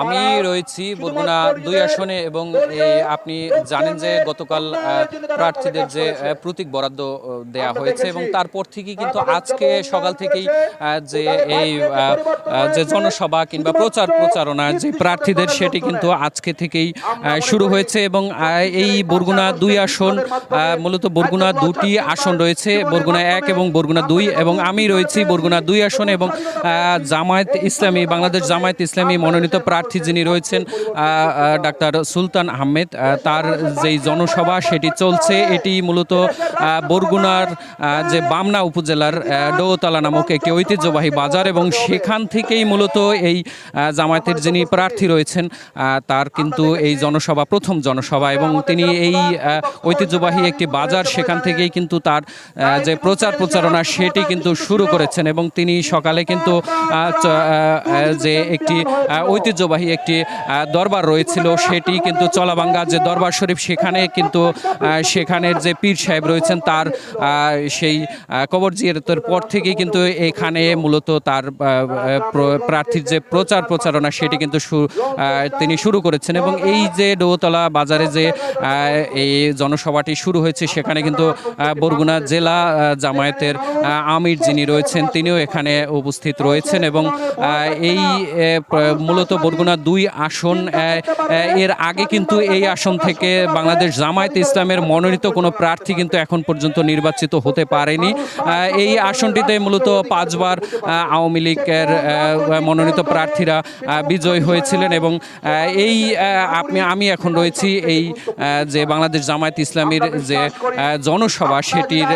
আমি রয়েছি বরগুনা ২ আসনে এবং আপনি জানেন যে গতকাল প্রার্থীদের যে প্রতীক বরাদ্দ দেয়া হয়েছে এবং তারপর থেকেই কিন্তু আজকে সকাল থেকেই যে এই যে জনসভা কিংবা প্রচারণা যে প্রার্থীদের সেটি কিন্তু আজকে থেকেই শুরু হয়েছে এবং এই বরগুনা ২ আসন মূলত বরগুনা ২টি আসন রয়েছে, বরগুনা ১ এবং বরগুনা ২, এবং আমি রয়েছি বরগুনা ২ আসনে এবং বাংলাদেশ জামায়াত ইসলামী মনোনীত প্রার্থী যিনি রয়েছেন ডাক্তার সুলতান আহমেদ, তার যেই জনসভা সেটি চলছে। এটি মূলত বরগুনার যে বামনা উপজেলার ডৌতলা নামক একটি ঐতিহ্যবাহী বাজার এবং সেখান থেকেই মূলত এই জামায়াতের যিনি প্রার্থী রয়েছেন তার কিন্তু এই জনসভা প্রথম জনসভা এবং তিনি এই ঐতিহ্যবাহী একটি বাজার সেখান থেকেই কিন্তু তার যে প্রচারণা সেটি কিন্তু শুরু করেছেন এবং তিনি সকালে কিন্তু যে একটি ঐতিহ্যবাহী একটি দরবার রয়েছিল সেটি কিন্তু চলাবাঙ্গা যে দরবার শরীফ সেখানে কিন্তু সেখানের যে পীর সাহেব রয়েছেন তার সেই কবর জিয়ারতের পর থেকেই কিন্তু এখানে মূলত তার প্রার্থীর যে প্রচারণা সেটি কিন্তু তিনি শুরু করেছেন এবং এই যে ডৌতলা বাজারে যে এই জনসভাটি শুরু হয়েছে সেখানে কিন্তু বরগুনা জেলা জামায়াতের আমির যিনি রয়েছেন তিনিও এখানে উপস্থিত রয়েছেন এবং এই মূলত বরগুনা ২ আসন এর আগে কিন্তু এই আসন থেকে বাংলাদেশ জামায়াত ইসলামের মনোনীত কোনো প্রার্থী কিন্তু এখন পর্যন্ত নির্বাচিত হতে পারেনি। এই আসনটিতে মূলত ৫ বার আওয়ামী লীগের মনোনীত প্রার্থীরা বিজয় হয়েছিলেন এবং এই আমি এখন রয়েছি এই যে বাংলাদেশ জামায়াত ইসলামীর যে জনসভা সেটির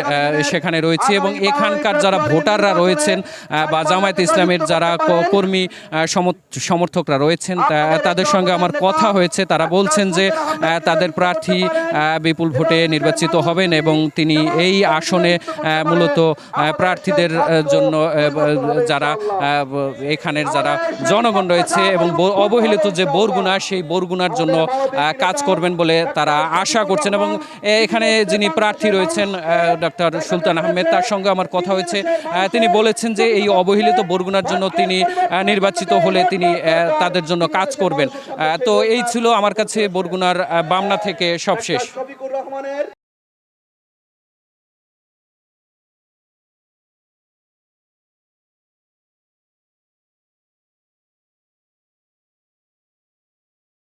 সেখানে রয়েছে এবং এখানকার যারা ভোটাররা রয়েছেন বা জামায়াত ইসলামের যারা কর্মী সমর্থকরা রয়েছেন তাদের সঙ্গে আমার কথা হয়েছে। তারা বলছেন যে তাদের প্রার্থী বিপুল ভোটে নির্বাচিত হবেন এবং তিনি এই আসনে মূলত প্রার্থীদের জন্য যারা এখানের যারা জনগণ রয়েছে এবং অবহেলিত যে বরগুনা সেই বরগুনার জন্য কাজ করবেন বলে তারা আশা করছেন এবং এখানে যিনি প্রার্থী রয়েছেন ডক্টর সুলতান আহমেদ তার সঙ্গে আমার কথা হয়েছে। তিনি বলেছেন যে এই অবহেলিত বরগুনার জন্য তিনি নির্বাচিত হলে তিনি তাদের জন্য কাজ করবেন। তো এই ছিল আমার কাছে বরগুনার বামনা থেকে সবশেষ।